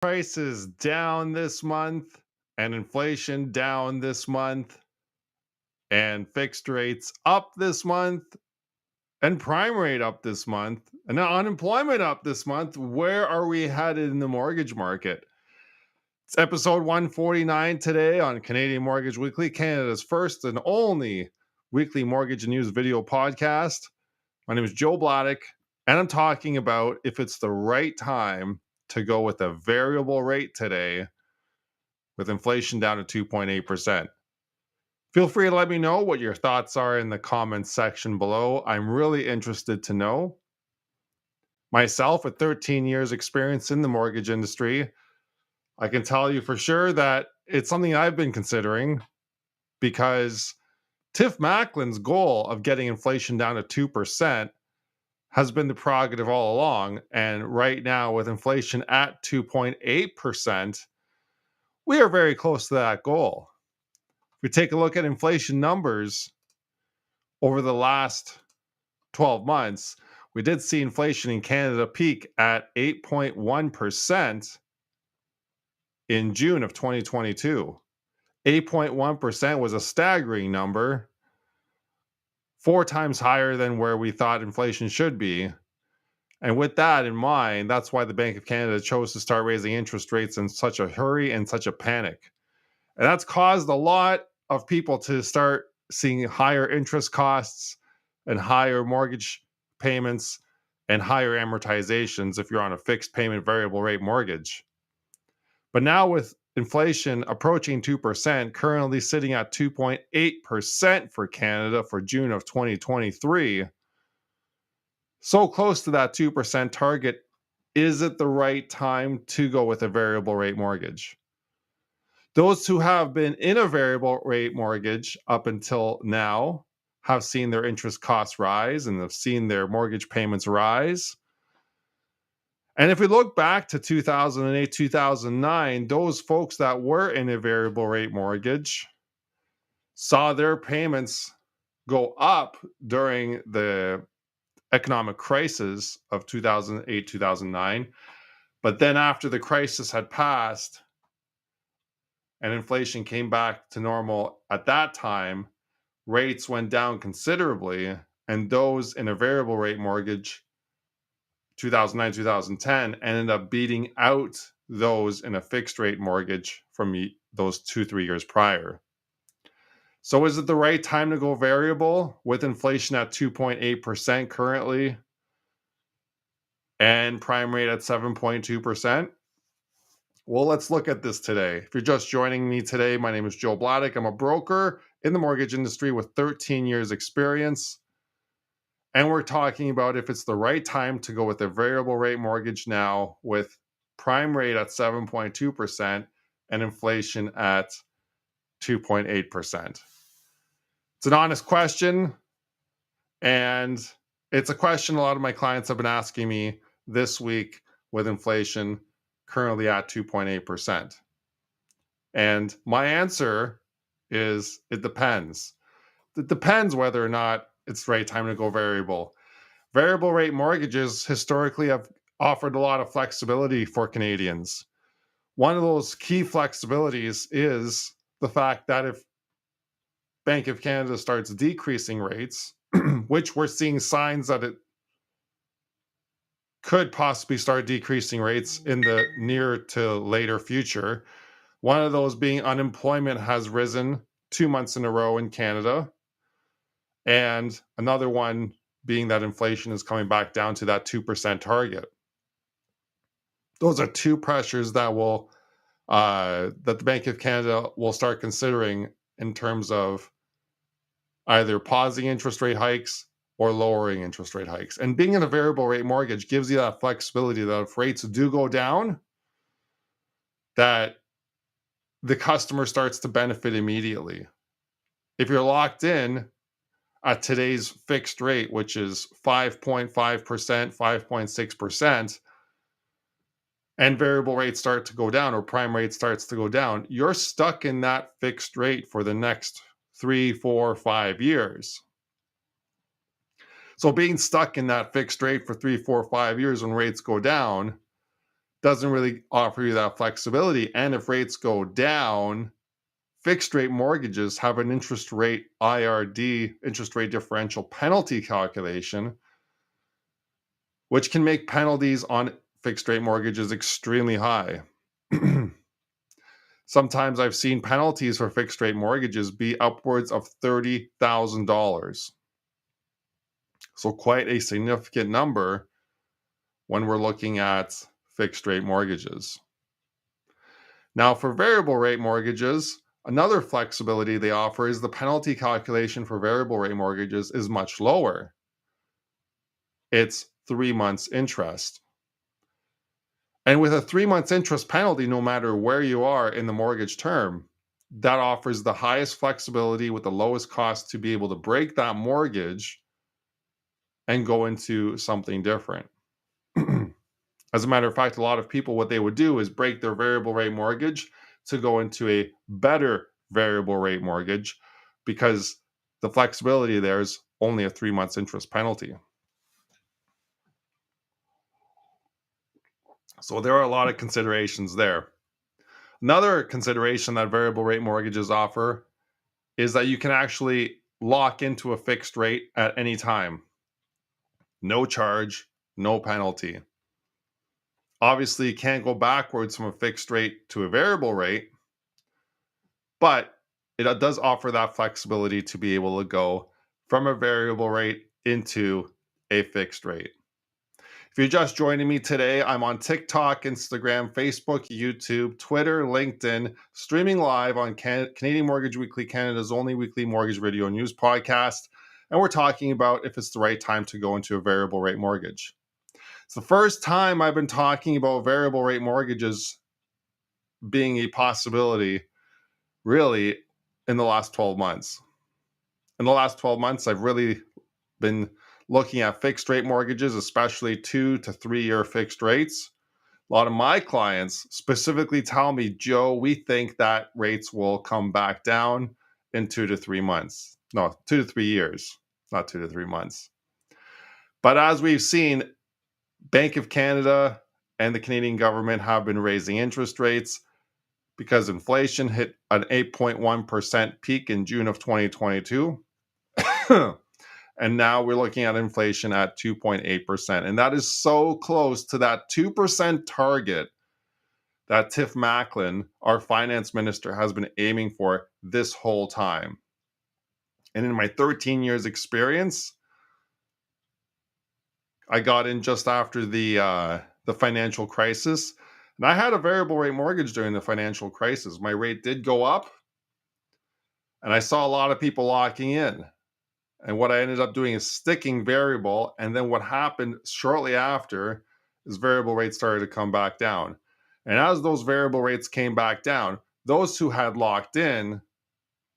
Prices down this month and inflation down this month and fixed rates up this month and prime rate up this month and unemployment up this month. Where are we headed in the mortgage market? It's episode 149 today on Canadian Mortgage Weekly, Canada's first and only weekly mortgage news video podcast. My name is Joe Bladek, and I'm talking about if it's the right time to go with a variable rate today with inflation down to 2.8%. Feel free to let me know what your thoughts are in the comments section below. I'm really interested to know. Myself, with 13 years experience in the mortgage industry, I can tell you for sure that it's something I've been considering because Tiff Macklin's goal of getting inflation down to 2% has been the prerogative all along. And right now, with inflation at 2.8%, we are very close to that goal. If we take a look at inflation numbers over the last 12 months, we did see inflation in Canada peak at 8.1% in June of 2022. 8.1% was a staggering number, 4 times higher than where we thought inflation should be. And with that in mind, that's why the Bank of Canada chose to start raising interest rates in such a hurry and such a panic. And that's caused a lot of people to start seeing higher interest costs and higher mortgage payments and higher amortizations if you're on a fixed payment variable rate mortgage. But now with inflation approaching 2%, currently sitting at 2.8% for Canada for June of 2023, so close to that 2% target, is it the right time to go with a variable rate mortgage? Those who have been in a variable rate mortgage up until now have seen their interest costs rise and have seen their mortgage payments rise. And if we look back to 2008, 2009, those folks that were in a variable rate mortgage saw their payments go up during the economic crisis of 2008, 2009. But then after the crisis had passed and inflation came back to normal at that time, rates went down considerably. And those in a variable rate mortgage, 2009, 2010, ended up beating out those in a fixed rate mortgage from those 2-3 years prior. So is it the right time to go variable with inflation at 2.8% currently and prime rate at 7.2%? Well, let's look at this today. If you're just joining me today, my name is Joe Bladek. I'm a broker in the mortgage industry with 13 years experience. And we're talking about if it's the right time to go with a variable rate mortgage now with prime rate at 7.2% and inflation at 2.8%. It's an honest question, and it's a question a lot of my clients have been asking me this week with inflation currently at 2.8%. And my answer is it depends. It depends whether or not it's the right time to go variable. Variable rate mortgages historically have offered a lot of flexibility for Canadians. One of those key flexibilities is the fact that if Bank of Canada starts decreasing rates, which we're seeing signs that it could possibly start decreasing rates in the near to later future. One of those being unemployment has risen 2 months in a row in Canada. And another one being that inflation is coming back down to that 2% target. Those are two pressures that that the Bank of Canada will start considering in terms of either pausing interest rate hikes or lowering interest rate hikes. And being in a variable rate mortgage gives you that flexibility that if rates do go down, that the customer starts to benefit immediately. If you're locked in at today's fixed rate, which is 5.5%, 5.6%, and variable rates start to go down or prime rate starts to go down, you're stuck in that fixed rate for the next 3, 4, 5 years. So being stuck in that fixed rate for 3, 4, 5 years when rates go down doesn't really offer you that flexibility. And if rates go down, fixed rate mortgages have an interest rate IRD, interest rate differential penalty calculation, which can make penalties on fixed rate mortgages extremely high. Sometimes I've seen penalties for fixed rate mortgages be upwards of $30,000. So quite a significant number when we're looking at fixed rate mortgages. Now, for variable rate mortgages, another flexibility they offer is the penalty calculation for variable rate mortgages is much lower. It's 3 months interest. And with a 3 months interest penalty, no matter where you are in the mortgage term, that offers the highest flexibility with the lowest cost to be able to break that mortgage and go into something different. As a matter of fact, a lot of people, what they would do is break their variable rate mortgage to go into a better variable rate mortgage because the flexibility there is only a 3 months interest penalty. So there are a lot of considerations there. Another consideration that variable rate mortgages offer is that you can actually lock into a fixed rate at any time. No charge, no penalty. Obviously, you can't go backwards from a fixed rate to a variable rate, but it does offer that flexibility to be able to go from a variable rate into a fixed rate. If you're just joining me today, I'm on TikTok, Instagram, Facebook, YouTube, Twitter, LinkedIn, streaming live on Canadian Mortgage Weekly, Canada's only weekly mortgage video news podcast. And we're talking about if it's the right time to go into a variable rate mortgage. It's the first time I've been talking about variable rate mortgages being a possibility, really, in the last 12 months. In the last 12 months, I've really been looking at fixed rate mortgages, especially 2 to 3 year fixed rates. A lot of my clients specifically tell me, Joe, we think that rates will come back down in 2 to 3 months. No, 2 to 3 years, not 2 to 3 months. But as we've seen, Bank of Canada and the Canadian government have been raising interest rates because inflation hit an 8.1% peak in June of 2022. And now we're looking at inflation at 2.8%. And that is so close to that 2% target that Tiff Macklem, our finance minister, has been aiming for this whole time. And in my 13 years experience, I got in just after the financial crisis. And I had a variable rate mortgage during the financial crisis. My rate did go up. And I saw a lot of people locking in. And what I ended up doing is sticking variable. And then what happened shortly after is variable rates started to come back down. And as those variable rates came back down, those who had locked in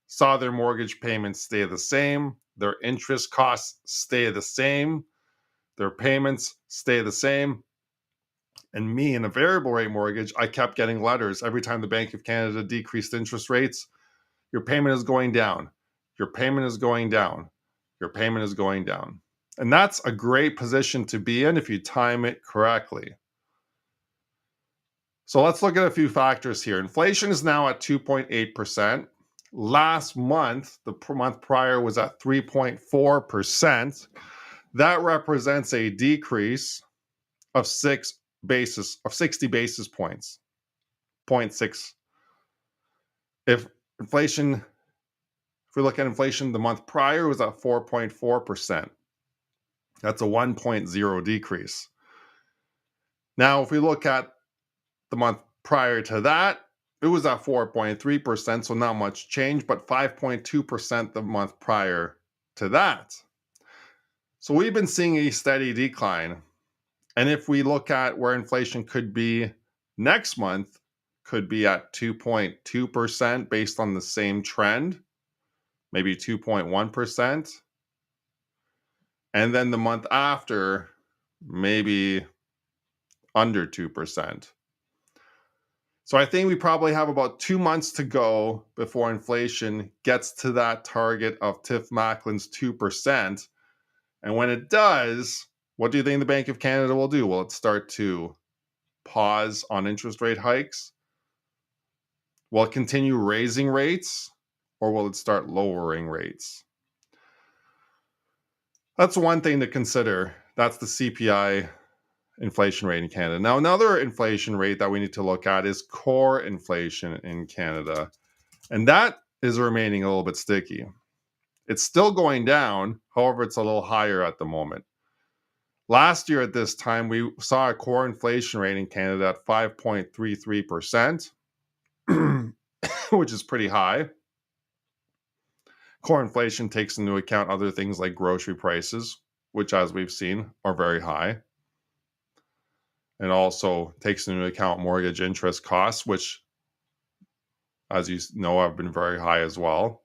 saw their mortgage payments stay the same, their interest costs stay the same, their payments stay the same. And me in a variable rate mortgage, I kept getting letters every time the Bank of Canada decreased interest rates. Your payment is going down. Your payment is going down. Your payment is going down. And that's a great position to be in if you time it correctly. So let's look at a few factors here. Inflation is now at 2.8%. Last month, the month prior was at 3.4%. That represents a decrease of 60 basis points. 0.6. If we look at inflation, the month prior was at 4.4%. That's a 1.0 decrease. Now, if we look at the month prior to that, it was at 4.3%, so not much change, but 5.2% the month prior to that. So we've been seeing a steady decline. And if we look at where inflation could be next month, could be at 2.2% based on the same trend, maybe 2.1%. And then the month after, maybe under 2%. So I think we probably have about 2 months to go before inflation gets to that target of Tiff Macklem's 2%. And when it does, what do you think the Bank of Canada will do? Will it start to pause on interest rate hikes? Will it continue raising rates, or will it start lowering rates? That's one thing to consider. That's the CPI inflation rate in Canada. Now, another inflation rate that we need to look at is core inflation in Canada. And that is remaining a little bit sticky. It's still going down. However, it's a little higher at the moment. Last year at this time, we saw a core inflation rate in Canada at 5.33%, which is pretty high. Core inflation takes into account other things like grocery prices, which, as we've seen, are very high. And also takes into account mortgage interest costs, which, as you know, have been very high as well.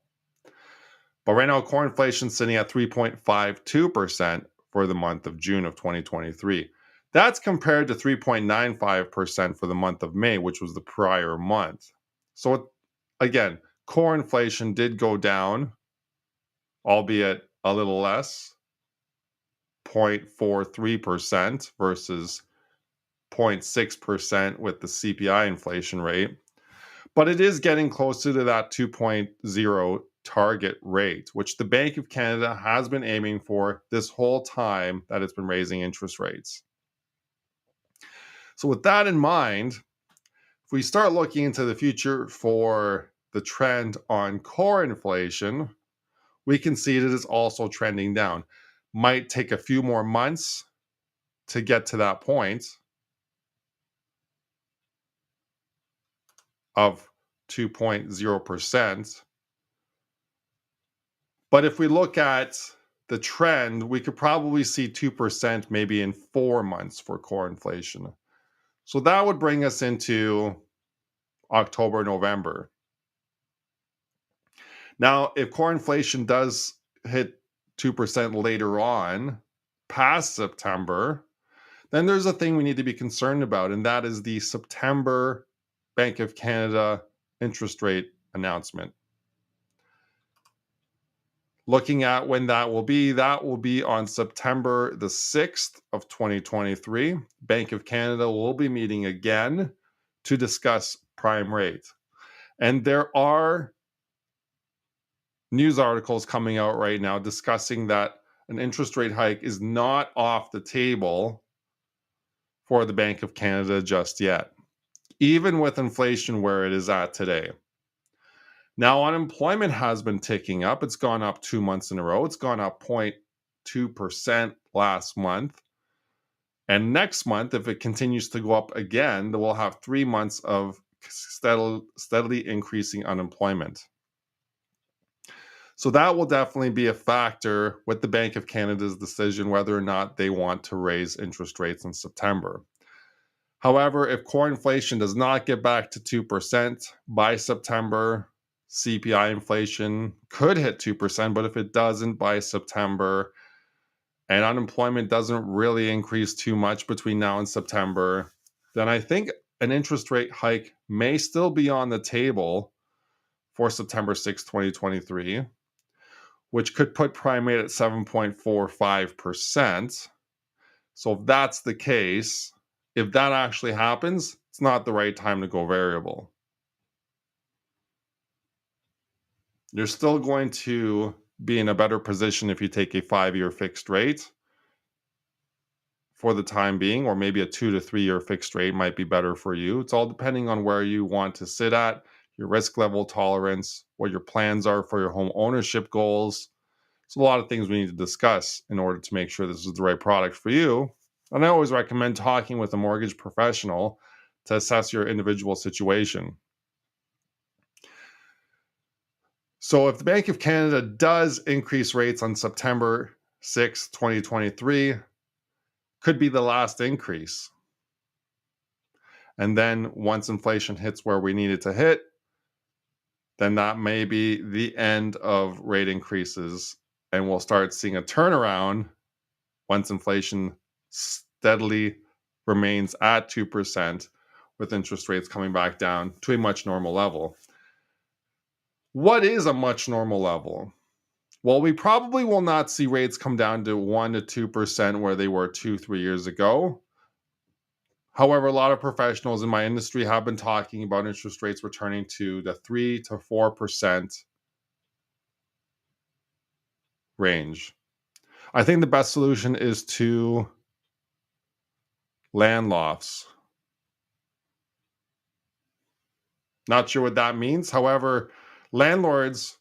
But right now, core inflation is sitting at 3.52% for the month of June of 2023. That's compared to 3.95% for the month of May, which was the prior month. So again, core inflation did go down, albeit a little less, 0.43% versus 0.6% with the CPI inflation rate. But it is getting closer to that 2.0 target rate, which the Bank of Canada has been aiming for this whole time that it's been raising interest rates. So with that in mind, if we start looking into the future for the trend on core inflation, we can see that it's also trending down. Might take a few more months to get to that point of 2.0%. But if we look at the trend, we could probably see 2% maybe in 4 months for core inflation. So that would bring us into October, November. Now, if core inflation does hit 2% later on, past September, then there's a thing we need to be concerned about, and that is the September Bank of Canada interest rate announcement. Looking at when that will be on September the 6th of 2023. Bank of Canada will be meeting again to discuss prime rate. And there are news articles coming out right now discussing that an interest rate hike is not off the table for the Bank of Canada just yet, even with inflation where it is at today. Now, unemployment has been ticking up. It's gone up 2 months in a row. It's gone up 0.2% last month. And next month, if it continues to go up again, then we'll have 3 months of steadily increasing unemployment. So that will definitely be a factor with the Bank of Canada's decision whether or not they want to raise interest rates in September. However, if core inflation does not get back to 2% by September, CPI inflation could hit 2%, but if it doesn't by September and unemployment doesn't really increase too much between now and September, then I think an interest rate hike may still be on the table for September 6, 2023, which could put prime rate at 7.45%. So if that's the case, if that actually happens, it's not the right time to go variable. You're still going to be in a better position if you take a 5-year fixed rate for the time being, or maybe a 2 to 3 year fixed rate might be better for you. It's all depending on where you want to sit at, your risk level tolerance, what your plans are for your home ownership goals. It's a lot of things we need to discuss in order to make sure this is the right product for you. And I always recommend talking with a mortgage professional to assess your individual situation. So if the Bank of Canada does increase rates on September 6, 2023, could be the last increase. And then once inflation hits where we need it to hit, then that may be the end of rate increases. And we'll start seeing a turnaround once inflation steadily remains at 2%, with interest rates coming back down to a much normal level. What is a much normal level? Well, we probably will not see rates come down to 1 to 2% where they were 2-3 years ago. However, a lot of professionals in my industry have been talking about interest rates returning to the 3 to 4% range. I think the best solution is to land lofts. Not sure what that means. However, landlords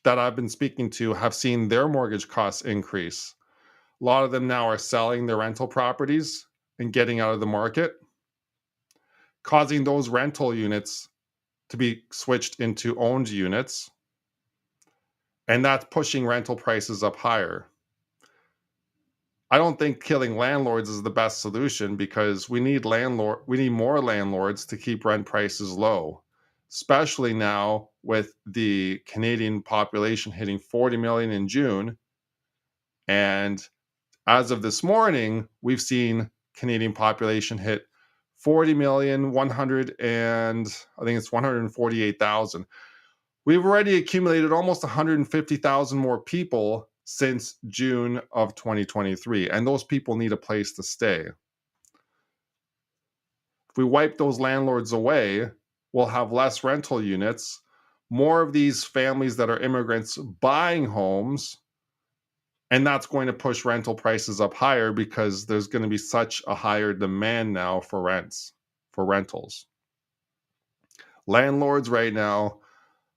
that I've been speaking to have seen their mortgage costs increase. A lot of them now are selling their rental properties and getting out of the market, causing those rental units to be switched into owned units. And that's pushing rental prices up higher. I don't think killing landlords is the best solution because we need more landlords to keep rent prices low, especially now with the Canadian population hitting 40 million in June. And as of this morning, we've seen Canadian population hit 40 million 100 and I think it's 148,000. We've already accumulated almost 150,000 more people since June of 2023, and those people need a place to stay. If we wipe those landlords away, we'll have less rental units, more of these families that are immigrants buying homes, and that's going to push rental prices up higher because there's going to be such a higher demand now for rentals. Landlords right now,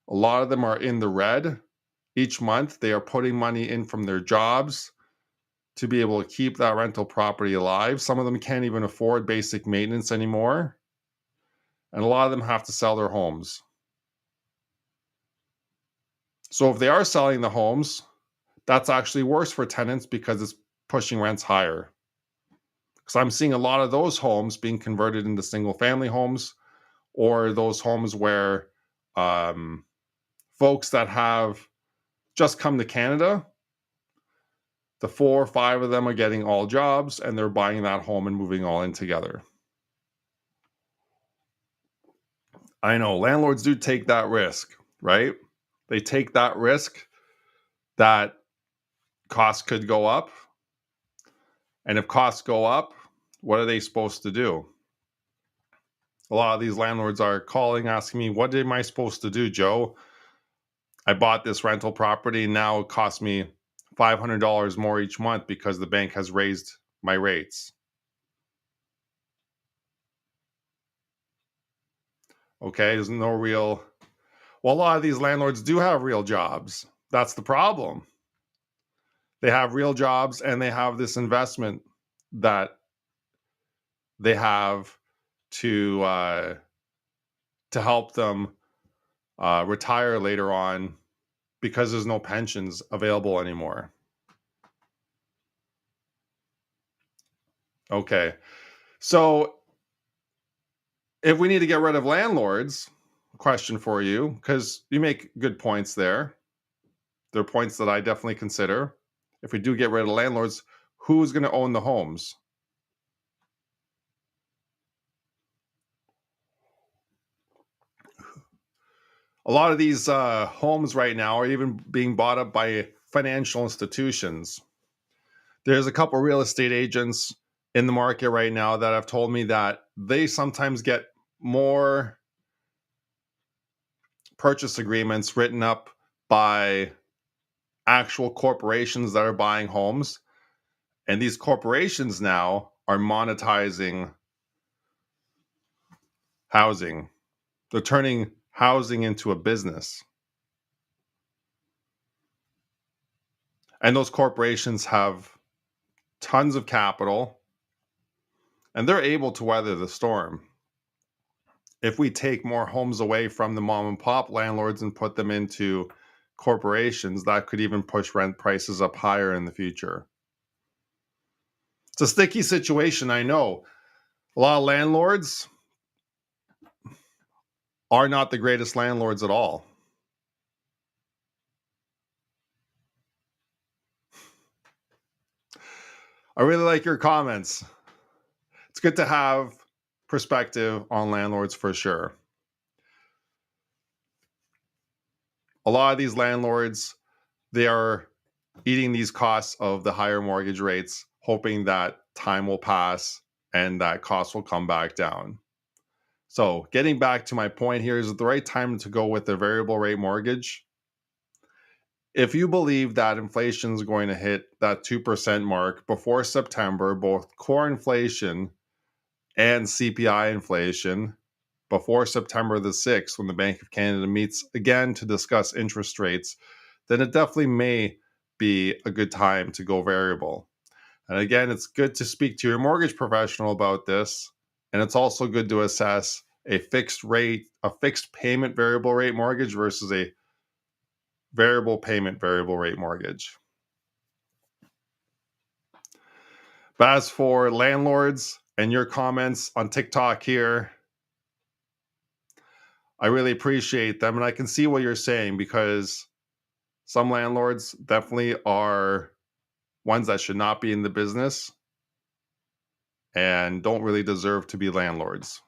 a lot of them are in the red. Each month, they are putting money in from their jobs to be able to keep that rental property alive. Some of them can't even afford basic maintenance anymore. And a lot of them have to sell their homes. So if they are selling the homes, that's actually worse for tenants because it's pushing rents higher. Because I'm seeing a lot of those homes being converted into single family homes or those homes where folks that have just come to Canada, the 4 or 5 of them are getting all jobs and they're buying that home and moving all in together. I know landlords do take that risk, right? They take that risk that costs could go up. And if costs go up, what are they supposed to do? A lot of these landlords are calling, asking me, what am I supposed to do, Joe? I bought this rental property. Now it costs me $500 more each month because the bank has raised my rates. Okay, there's no real. Well, a lot of these landlords do have real jobs. That's the problem. They have real jobs and they have this investment that they have to help them retire later on because there's no pensions available anymore. Okay, so if we need to get rid of landlords, question for you, because you make good points there. They're points that I definitely consider. If we do get rid of landlords, who's going to own the homes? A lot of these homes right now are even being bought up by financial institutions. There's a couple real estate agents in the market right now that have told me that they sometimes get more purchase agreements written up by actual corporations that are buying homes. And these corporations now are monetizing housing. They're turning housing into a business. And those corporations have tons of capital and they're able to weather the storm. If we take more homes away from the mom and pop landlords and put them into corporations, that could even push rent prices up higher in the future. It's a sticky situation, I know. A lot of landlords are not the greatest landlords at all. I really like your comments. It's good to have perspective on landlords for sure. A lot of these landlords, they are eating these costs of the higher mortgage rates, hoping that time will pass and that cost will come back down. So, getting back to my point here, is it the right time to go with a variable rate mortgage? If you believe that inflation is going to hit that 2% mark before September, both core inflation and CPI inflation, before September the 6th, when the Bank of Canada meets again to discuss interest rates, then it definitely may be a good time to go variable. And again, it's good to speak to your mortgage professional about this. And it's also good to assess a fixed payment variable rate mortgage versus a variable payment variable rate mortgage. But as for landlords and your comments on TikTok here, I really appreciate them. And I can see what you're saying, because some landlords definitely are ones that should not be in the business and don't really deserve to be landlords.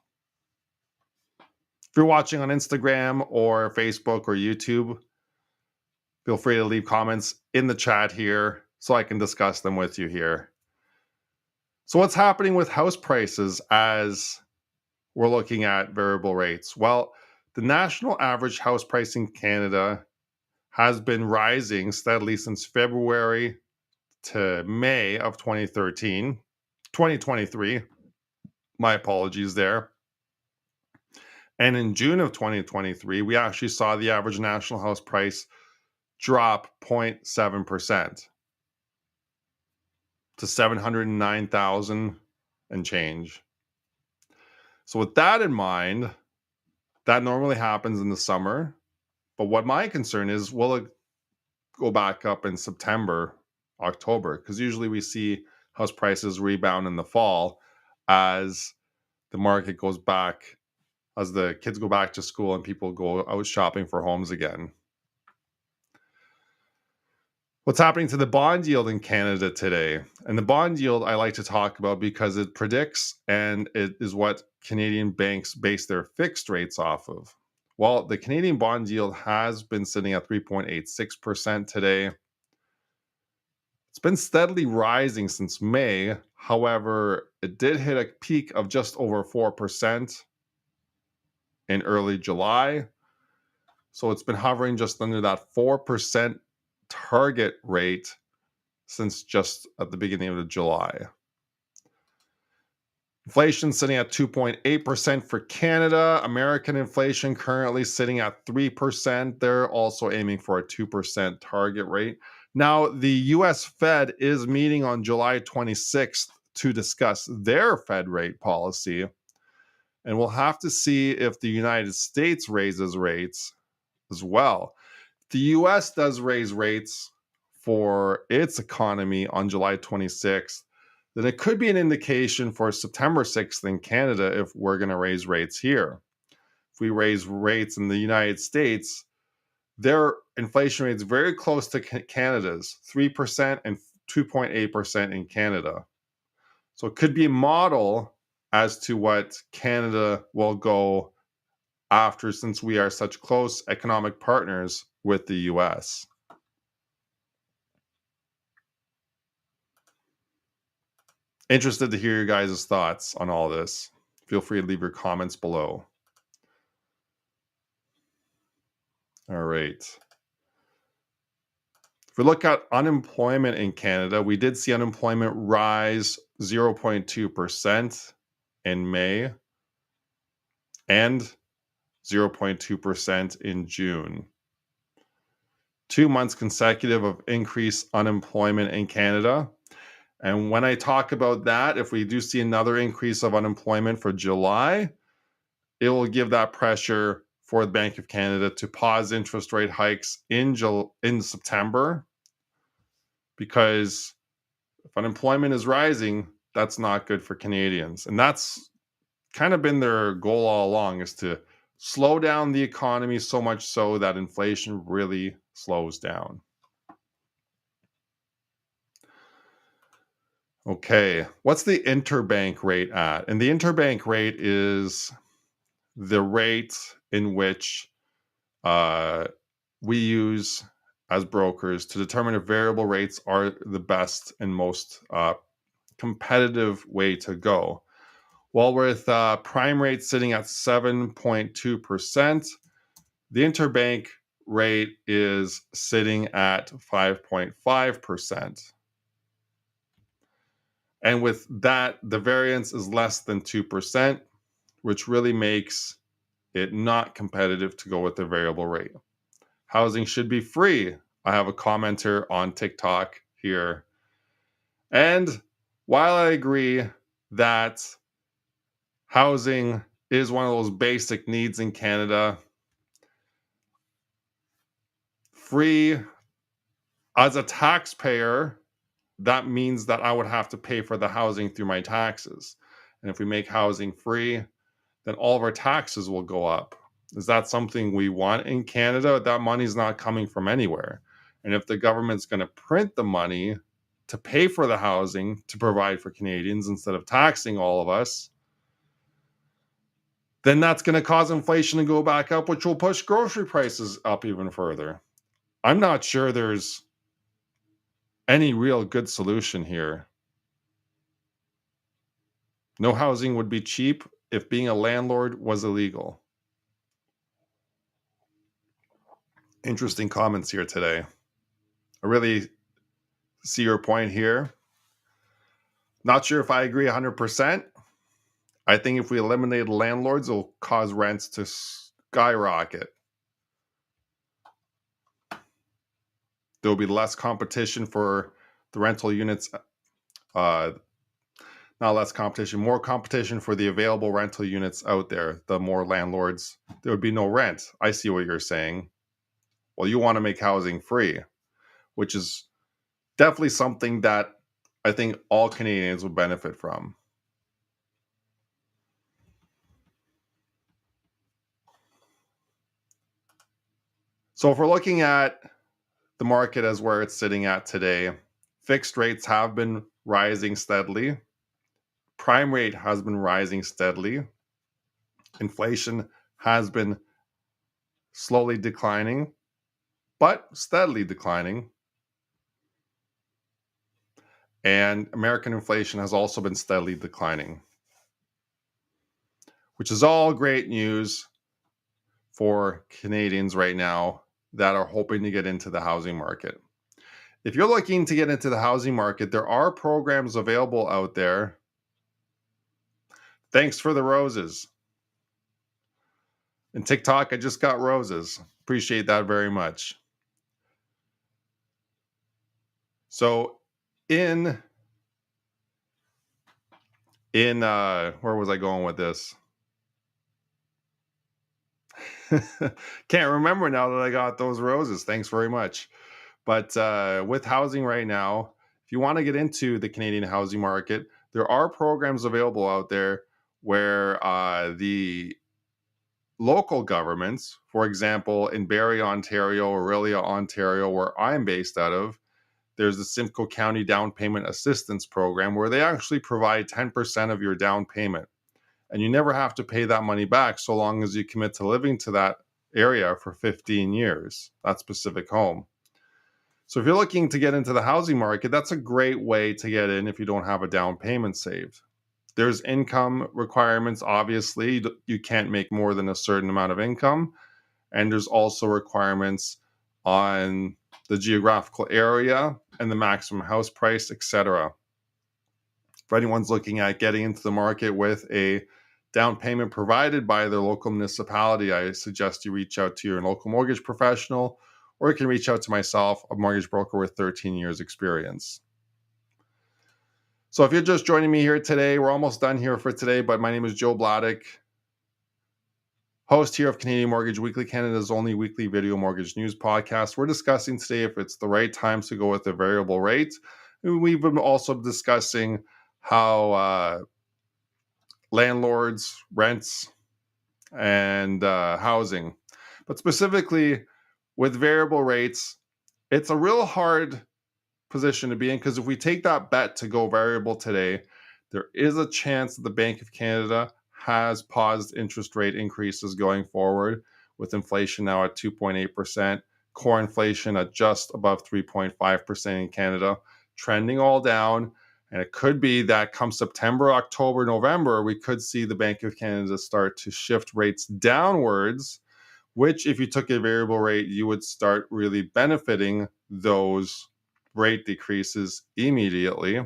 If you're watching on Instagram or Facebook or YouTube, feel free to leave comments in the chat here so I can discuss them with you here. So what's happening with house prices as we're looking at variable rates? Well, the national average house price in Canada has been rising steadily since February to May of 2023. My apologies there. And in June of 2023, we actually saw the average national house price drop 0.7% to 709,000 and change. So with that in mind, that normally happens in the summer. But what my concern is, will it go back up in September, October? Because usually we see house prices rebound in the fall as the market goes back, as the kids go back to school and people go out shopping for homes again. What's happening to the bond yield in Canada today? And the bond yield I like to talk about because it predicts and it is what Canadian banks base their fixed rates off of. Well, the Canadian bond yield has been sitting at 3.86% today. It's been steadily rising since May. However, it did hit a peak of just over 4% in early July. So it's been hovering just under that 4% target rate since just at the beginning of July. Inflation sitting at 2.8% for Canada. American inflation currently sitting at 3%. They're also aiming for a 2% target rate. Now, the US Fed is meeting on July 26th to discuss their Fed rate policy. And we'll have to see if the United States raises rates as well. The US does raise rates for its economy on July 26th, then it could be an indication for September 6th in Canada if we're going to raise rates here. If we raise rates in the United States, their inflation rate is very close to Canada's, 3% and 2.8% in Canada. So it could be a model as to what Canada will go after, since we are such close economic partners with the US. Interested to hear your guys' thoughts on all this. Feel free to leave your comments below. All right. If we look at unemployment in Canada, we did see unemployment rise 0.2% in May and 0.2% in June. 2 months consecutive of increased unemployment in Canada. And when I talk about that, if we do see another increase of unemployment for July, it will give that pressure for the Bank of Canada to pause interest rate hikes in September, because if unemployment is rising, that's not good for Canadians. And that's kind of been their goal all along, is to slow down the economy so much so that inflation really slows down. Okay, what's the interbank rate at? And the interbank rate is the rate in which we use as brokers to determine if variable rates are the best and most competitive way to go. Well, with prime rate sitting at 7.2%, the interbank rate is sitting at 5.5%. And with that, the variance is less than 2%, which really makes it not competitive to go with the variable rate. Housing should be free. I have a commenter on TikTok here. And while I agree that housing is one of those basic needs in Canada, free as a taxpayer, that means that I would have to pay for the housing through my taxes. And if we make housing free, then all of our taxes will go up. Is that something we want in Canada? That money's not coming from anywhere. And if the government's going to print the money to pay for the housing to provide for Canadians instead of taxing all of us, then that's going to cause inflation to go back up, which will push grocery prices up even further. I'm not sure there's any real good solution here. No housing would be cheap if being a landlord was illegal. Interesting comments here today. I really see your point here. Not sure if I agree 100%. I think if we eliminate landlords, it'll cause rents to skyrocket. There'll be less competition for the rental units. Not less competition, more competition for the available rental units out there. The more landlords, there would be no rent. I see what you're saying. Well, you want to make housing free, which is definitely something that I think all Canadians would benefit from. So if we're looking at the market as where it's sitting at today, fixed rates have been rising steadily. Prime rate has been rising steadily. Inflation has been slowly declining, but steadily declining. And American inflation has also been steadily declining, which is all great news for Canadians right now that are hoping to get into the housing market. If you're looking to get into the housing market, there are programs available out there. Thanks for the roses. And TikTok, I just got roses. Appreciate that very much. So in where was I going with this? Can't remember now that I got those roses. Thanks very much. But with housing right now, if you want to get into the Canadian housing market, there are programs available out there where the local governments, for example, in Barrie, Ontario, Orillia, Ontario, where I'm based out of, there's the Simcoe County Down Payment Assistance Program where they actually provide 10% of your down payment. And you never have to pay that money back so long as you commit to living to that area for 15 years, that specific home. So if you're looking to get into the housing market, that's a great way to get in if you don't have a down payment saved. There's income requirements, obviously. You can't make more than a certain amount of income. And there's also requirements on the geographical area and the maximum house price, etc. If anyone's looking at getting into the market with a down payment provided by their local municipality, I suggest you reach out to your local mortgage professional, or you can reach out to myself, a mortgage broker with 13 years experience. So if you're just joining me here today, we're almost done here for today, but my name is Joe Bladek, host here of Canadian Mortgage Weekly, Canada's only weekly video mortgage news podcast. We're discussing today if it's the right time to go with a variable rate. And we've been also discussing how landlords, rents, and housing. But specifically with variable rates, it's a real hard position to be in because if we take that bet to go variable today, there is a chance that the Bank of Canada has paused interest rate increases going forward, with inflation now at 2.8%, core inflation at just above 3.5% in Canada, trending all down. And it could be that come September, October, November, we could see the Bank of Canada start to shift rates downwards, which if you took a variable rate, you would start really benefiting those rate decreases immediately.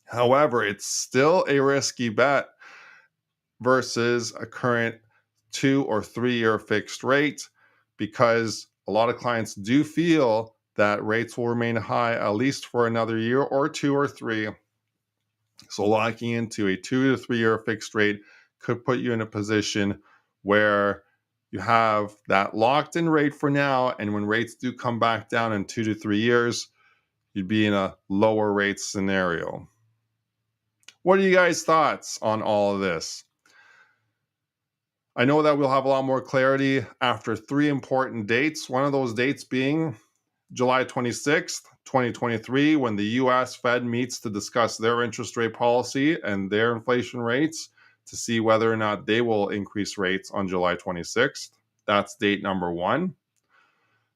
However, it's still a risky bet versus a current 2 or 3 year fixed rate, because a lot of clients do feel that rates will remain high at least for another year or 2 or 3. So locking into a 2 to 3 year fixed rate could put you in a position where you have that locked in rate for now, and when rates do come back down in 2 to 3 years, you'd be in a lower rate scenario. What are you guys' thoughts on all of this? I know that we'll have a lot more clarity after 3 important dates. One of those dates being July 26th, 2023, when the US Fed meets to discuss their interest rate policy and their inflation rates to see whether or not they will increase rates on July 26th. That's date number 1.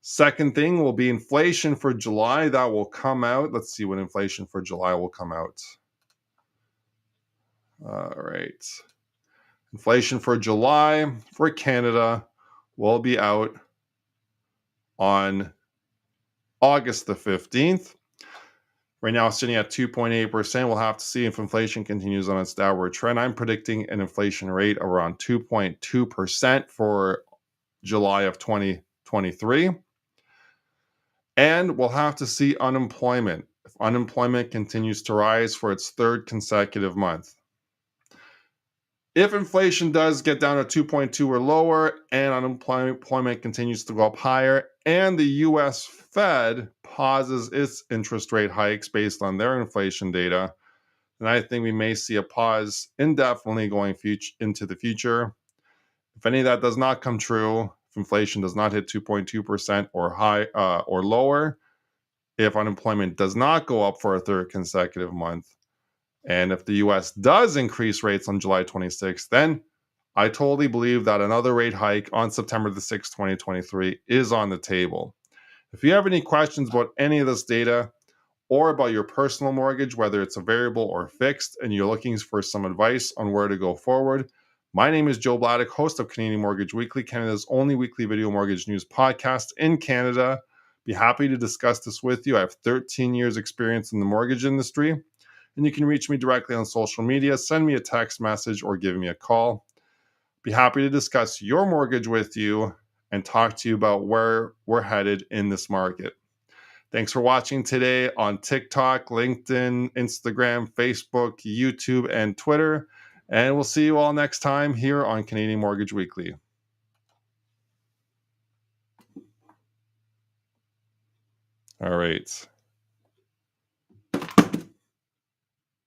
Second thing will be inflation for July. That will come out. Let's see when inflation for July will come out. All right. Inflation for July for Canada will be out on August the 15th. Right now, sitting at 2.8%. We'll have to see if inflation continues on its downward trend. I'm predicting an inflation rate around 2.2% for July of 2023. And we'll have to see unemployment. If unemployment continues to rise for its 3rd consecutive month. If inflation does get down to 2.2 or lower and unemployment continues to go up higher and the US Fed pauses its interest rate hikes based on their inflation data, then I think we may see a pause indefinitely going into the future. If any of that does not come true, if inflation does not hit 2.2% or high or lower, if unemployment does not go up for a 3rd consecutive month, and if the US does increase rates on July 26th, then I totally believe that another rate hike on September the 6th, 2023 is on the table. If you have any questions about any of this data or about your personal mortgage, whether it's a variable or fixed, and you're looking for some advice on where to go forward, my name is Joe Bladek, host of Canadian Mortgage Weekly, Canada's only weekly video mortgage news podcast in Canada. Be happy to discuss this with you. I have 13 years experience in the mortgage industry. And you can reach me directly on social media, send me a text message, or give me a call. Be happy to discuss your mortgage with you and talk to you about where we're headed in this market. Thanks for watching today on TikTok, LinkedIn, Instagram, Facebook, YouTube, and Twitter. And we'll see you all next time here on Canadian Mortgage Weekly. All right.